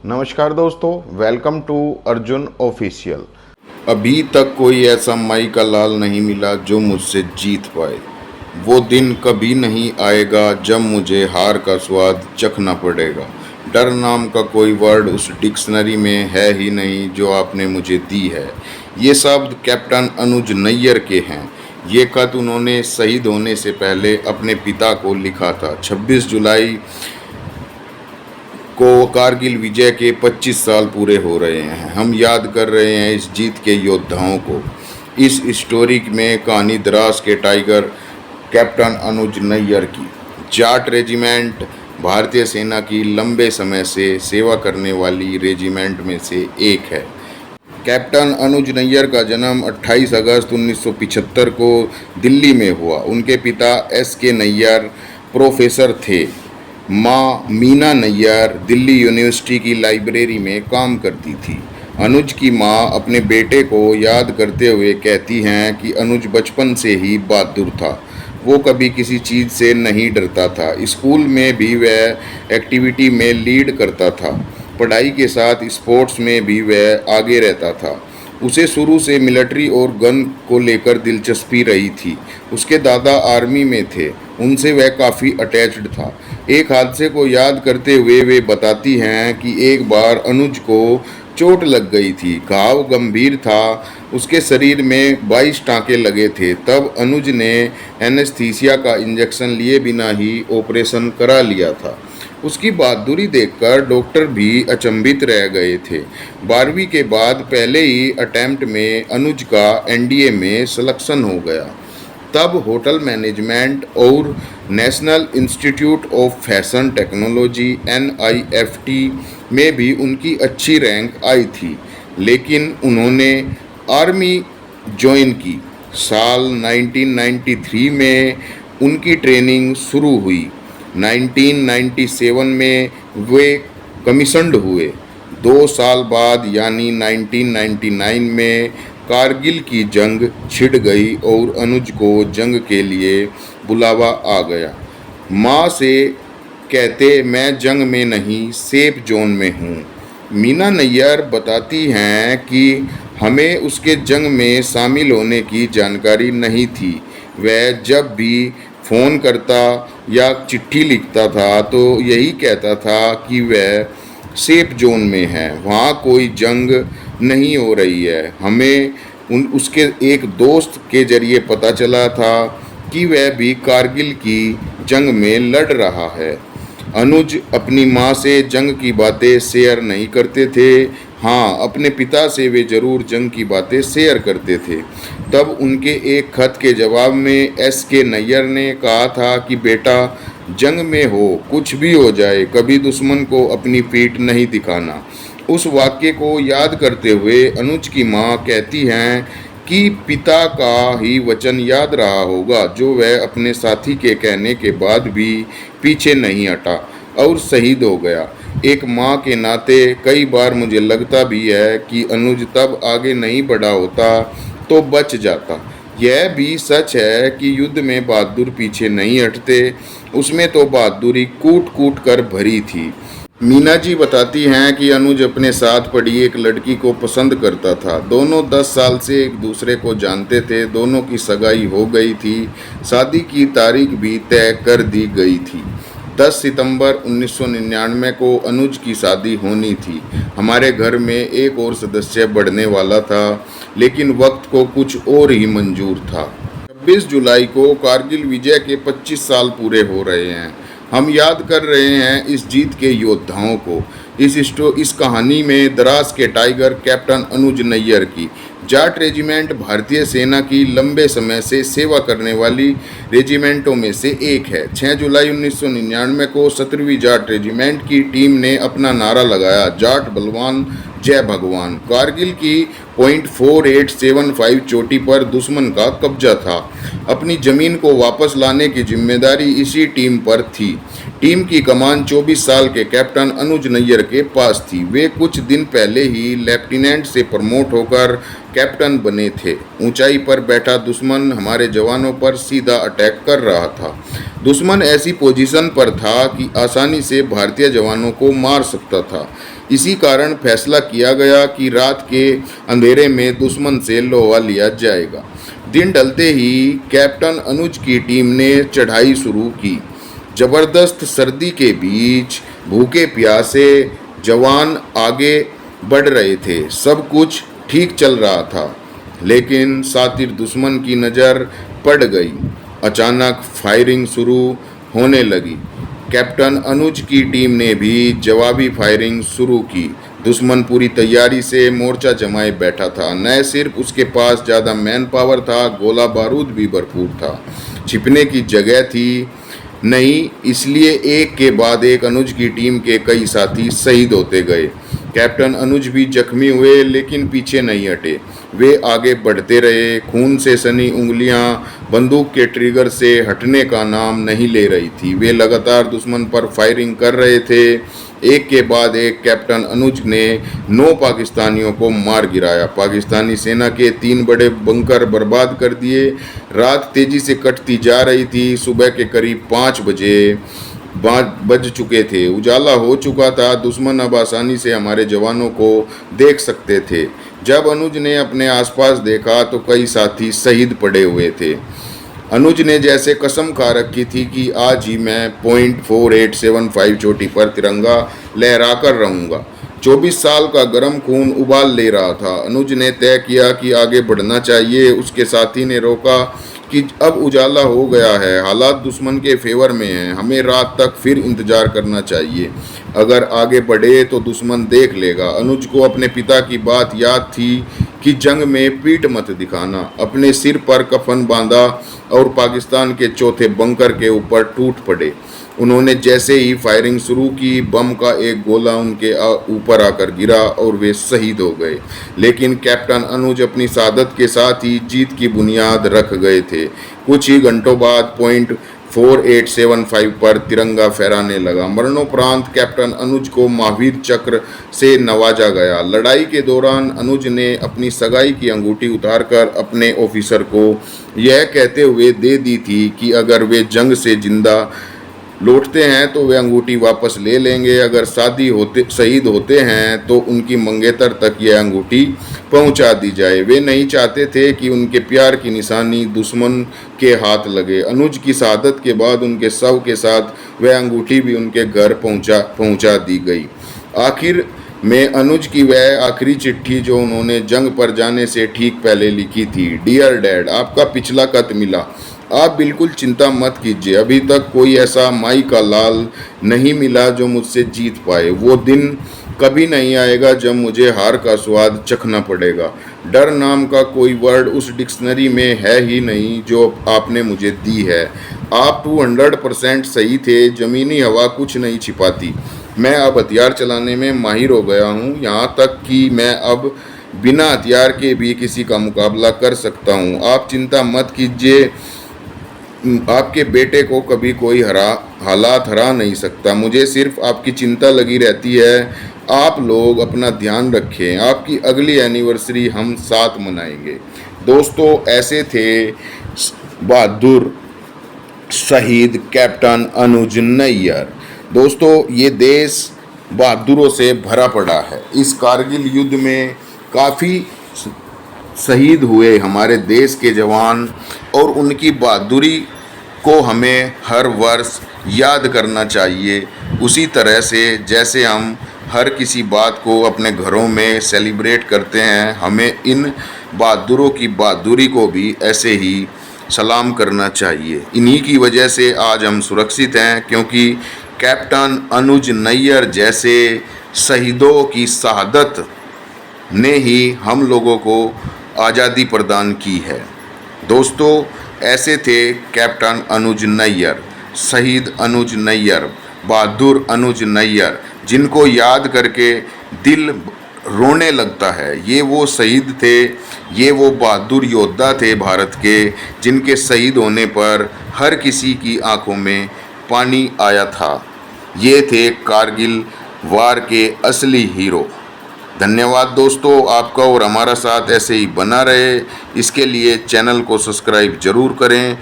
नमस्कार दोस्तों, welcome to Arjun official. अभी तक कोई ऐसा माई का लाल नहीं मिला जो मुझसे जीत पाए। वो दिन कभी नहीं आएगा जब मुझे हार का स्वाद चखना पड़ेगा। डर नाम का कोई वर्ड उस डिक्शनरी में है ही नहीं जो आपने मुझे दी है। ये शब्द कैप्टन अनुज नैयर के हैं। ये खत उन्होंने शहीद होने से पहले अपने पिता को लिखा था। 26 जुलाई को कारगिल विजय के 25 साल पूरे हो रहे हैं। हम याद कर रहे हैं इस जीत के योद्धाओं को। इस स्टोरी में कहानी द्रास के टाइगर कैप्टन अनुज नैयर की। जाट रेजिमेंट भारतीय सेना की लंबे समय से सेवा करने वाली रेजिमेंट में से एक है। कैप्टन अनुज नैयर का जन्म 28 अगस्त 1975 को दिल्ली में हुआ। उनके पिता S.K. नैयर प्रोफेसर थे। माँ मीना नैयर दिल्ली यूनिवर्सिटी की लाइब्रेरी में काम करती थी। अनुज की माँ अपने बेटे को याद करते हुए कहती हैं कि अनुज बचपन से ही बहादुर था। वो कभी किसी चीज़ से नहीं डरता था। स्कूल में भी वह एक्टिविटी में लीड करता था। पढ़ाई के साथ स्पोर्ट्स में भी वह आगे रहता था। उसे शुरू से मिलिट्री और गन को लेकर दिलचस्पी रही थी। उसके दादा आर्मी में थे, उनसे वह काफ़ी अटैच्ड था। एक हादसे को याद करते हुए वे बताती हैं कि एक बार अनुज को चोट लग गई थी। घाव गंभीर था, उसके शरीर में 22 टाँके लगे थे। तब अनुज ने एनेस्थीसिया का इंजेक्शन लिए बिना ही ऑपरेशन करा लिया था। उसकी बहादुरी देखकर डॉक्टर भी अचंभित रह गए थे। 12वीं के बाद पहले ही अटेम्प्ट में अनुज का NDA में सिलेक्शन हो गया। तब होटल मैनेजमेंट और national institute of fashion technology NIFT में भी उनकी अच्छी रैंक आई थी, लेकिन उन्होंने आर्मी ज्वाइन की। साल 1993 में उनकी ट्रेनिंग शुरू हुई। 1997 में वे कमीशन्ड हुए। 2 साल बाद यानी 1999 में कारगिल की जंग छिड़ गई और अनुज को जंग के लिए बुलावा आ गया। माँ से कहते मैं जंग में नहीं सेफ जोन में हूँ। मीना नैयर बताती हैं कि हमें उसके जंग में शामिल होने की जानकारी नहीं थी। वह जब भी फ़ोन करता या चिट्ठी लिखता था तो यही कहता था कि वह सेफ जोन में है, वहाँ कोई जंग नहीं हो रही है। हमें उसके एक दोस्त के ज़रिए पता चला था कि वह भी कारगिल की जंग में लड़ रहा है। अनुज अपनी माँ से जंग की बातें शेयर नहीं करते थे। हाँ, अपने पिता से वे ज़रूर जंग की बातें शेयर करते थे। तब उनके एक खत के जवाब में S.K. नैयर ने कहा था कि बेटा, जंग में हो कुछ भी हो जाए, कभी दुश्मन को अपनी पीठ नहीं दिखाना। उस वाक्य को याद करते हुए अनुज की माँ कहती हैं कि पिता का ही वचन याद रहा होगा जो वह अपने साथी के कहने के बाद भी पीछे नहीं हटा और शहीद हो गया। एक माँ के नाते कई बार मुझे लगता भी है कि अनुज तब आगे नहीं बढ़ा होता तो बच जाता। यह भी सच है कि युद्ध में बहादुर पीछे नहीं हटते। उसमें तो बहादुरी कूट कूट कर भरी थी। मीना जी बताती हैं कि अनुज अपने साथ पढ़ी एक लड़की को पसंद करता था। दोनों 10 साल से एक दूसरे को जानते थे। दोनों की सगाई हो गई थी। शादी की तारीख भी तय कर दी गई थी। 10 सितंबर 1999 को अनुज की शादी होनी थी। हमारे घर में एक और सदस्य बढ़ने वाला था, लेकिन वक्त को कुछ और ही मंजूर था। 26 जुलाई को कारगिल विजय के 25 साल पूरे हो रहे हैं। हम याद कर रहे हैं इस जीत के योद्धाओं को। इस कहानी में द्रास के टाइगर कैप्टन अनुज नैयर की। जाट रेजिमेंट भारतीय सेना की लंबे समय से सेवा करने वाली रेजिमेंटों में से एक है। 6 जुलाई 1999 को 17वीं जाट रेजिमेंट की टीम ने अपना नारा लगाया, जाट बलवान जय भगवान। कारगिल की .4875 चोटी पर दुश्मन का कब्जा था। अपनी ज़मीन को वापस लाने की जिम्मेदारी इसी टीम पर थी। टीम की कमान 24 साल के कैप्टन अनुज नैयर के पास थी। वे कुछ दिन पहले ही लेफ्टिनेंट से प्रमोट होकर कैप्टन बने थे। ऊंचाई पर बैठा दुश्मन हमारे जवानों पर सीधा अटैक कर रहा था। दुश्मन ऐसी पोजीशन पर था कि आसानी से भारतीय जवानों को मार सकता था। इसी कारण फैसला किया गया कि रात के अंधेरे में दुश्मन से लोहा लिया जाएगा। दिन ढलते ही कैप्टन अनुज की टीम ने चढ़ाई शुरू की। जबरदस्त सर्दी के बीच भूखे प्यासे जवान आगे बढ़ रहे थे। सब कुछ ठीक चल रहा था, लेकिन सातिर दुश्मन की नज़र पड़ गई। अचानक फायरिंग शुरू होने लगी। कैप्टन अनुज की टीम ने भी जवाबी फायरिंग शुरू की। दुश्मन पूरी तैयारी से मोर्चा जमाए बैठा था। न सिर्फ उसके पास ज़्यादा मैन पावर था, गोला बारूद भी भरपूर था। छिपने की जगह थी नहीं, इसलिए एक के बाद एक अनुज की टीम के कई साथी शहीद होते गए। कैप्टन अनुज भी जख्मी हुए, लेकिन पीछे नहीं हटे। वे आगे बढ़ते रहे। खून से सनी उंगलियां बंदूक के ट्रिगर से हटने का नाम नहीं ले रही थी। वे लगातार दुश्मन पर फायरिंग कर रहे थे। एक के बाद एक कैप्टन अनुज ने 9 पाकिस्तानियों को मार गिराया। पाकिस्तानी सेना के 3 बड़े बंकर बर्बाद कर दिए। रात तेजी से कटती जा रही थी। सुबह के करीब 5 बज चुके थे। उजाला हो चुका था। दुश्मन अब आसानी से हमारे जवानों को देख सकते थे। जब अनुज ने अपने आसपास देखा तो कई साथी शहीद पड़े हुए थे। अनुज ने जैसे कसम खा रखी थी कि आज ही मैं .4875 चोटी पर तिरंगा लहरा कर रहूँगा। 24 साल का गर्म खून उबाल ले रहा था। अनुज ने तय किया कि आगे बढ़ना चाहिए। उसके साथी ने रोका कि अब उजाला हो गया है, हालात दुश्मन के फेवर में हैं, हमें रात तक फिर इंतज़ार करना चाहिए। अगर आगे बढ़े तो दुश्मन देख लेगा। अनुज को अपने पिता की बात याद थी कि जंग में पीठ मत दिखाना। अपने सिर पर कफन बांधा और पाकिस्तान के चौथे बंकर के ऊपर टूट पड़े। उन्होंने जैसे ही फायरिंग शुरू की, बम का एक गोला उनके ऊपर आकर गिरा और वे शहीद हो गए। लेकिन कैप्टन अनुज अपनी शहादत के साथ ही जीत की बुनियाद रख गए थे। कुछ ही घंटों बाद .4875 पर तिरंगा फहराने लगा। मरणोपरांत कैप्टन अनुज को महावीर चक्र से नवाजा गया। लड़ाई के दौरान अनुज ने अपनी सगाई की अंगूठी उतारकर अपने ऑफिसर को यह कहते हुए दे दी थी कि अगर वे जंग से जिंदा लौटते हैं तो वे अंगूठी वापस ले लेंगे। अगर शहीद होते हैं तो उनकी मंगेतर तक यह अंगूठी पहुंचा दी जाए। वे नहीं चाहते थे कि उनके प्यार की निशानी दुश्मन के हाथ लगे। अनुज की शहादत के बाद उनके शव के साथ वह अंगूठी भी उनके घर पहुंचा दी गई। आखिर में अनुज की वह आखिरी चिट्ठी जो उन्होंने जंग पर जाने से ठीक पहले लिखी थी। डियर डैड, आपका पिछला खत मिला। आप बिल्कुल चिंता मत कीजिए। अभी तक कोई ऐसा माई का लाल नहीं मिला जो मुझसे जीत पाए। वो दिन कभी नहीं आएगा जब मुझे हार का स्वाद चखना पड़ेगा। डर नाम का कोई वर्ड उस डिक्शनरी में है ही नहीं जो आपने मुझे दी है। आप 200% सही थे। ज़मीनी हवा कुछ नहीं छिपाती। मैं अब हथियार चलाने में माहिर हो गया हूँ, यहाँ तक कि मैं अब बिना हथियार के भी किसी का मुकाबला कर सकता हूँ। आप चिंता मत कीजिए। आपके बेटे को कभी कोई हालात हरा नहीं सकता। मुझे सिर्फ आपकी चिंता लगी रहती है। आप लोग अपना ध्यान रखें। आपकी अगली एनिवर्सरी हम साथ मनाएंगे। दोस्तों, ऐसे थे बहादुर शहीद कैप्टन अनुज नैयर। दोस्तों, ये देश बहादुरों से भरा पड़ा है। इस कारगिल युद्ध में काफ़ी शहीद हुए हमारे देश के जवान और उनकी बहादुरी को हमें हर वर्ष याद करना चाहिए। उसी तरह से जैसे हम हर किसी बात को अपने घरों में सेलिब्रेट करते हैं, हमें इन बहादुरों की बहादुरी को भी ऐसे ही सलाम करना चाहिए। इन्हीं की वजह से आज हम सुरक्षित हैं, क्योंकि कैप्टन अनुज नैयर जैसे शहीदों की शहादत ने ही हम लोगों को आज़ादी प्रदान की है। दोस्तों, ऐसे थे कैप्टन अनुज नैयर, शहीद अनुज नैयर, बहादुर अनुज नैयर, जिनको याद करके दिल रोने लगता है। ये वो शहीद थे, ये वो बहादुर योद्धा थे भारत के, जिनके शहीद होने पर हर किसी की आंखों में पानी आया था। ये थे कारगिल वार के असली हीरो। धन्यवाद दोस्तों, आपका और हमारा साथ ऐसे ही बना रहे। इसके लिए चैनल को सब्सक्राइब ज़रूर करें।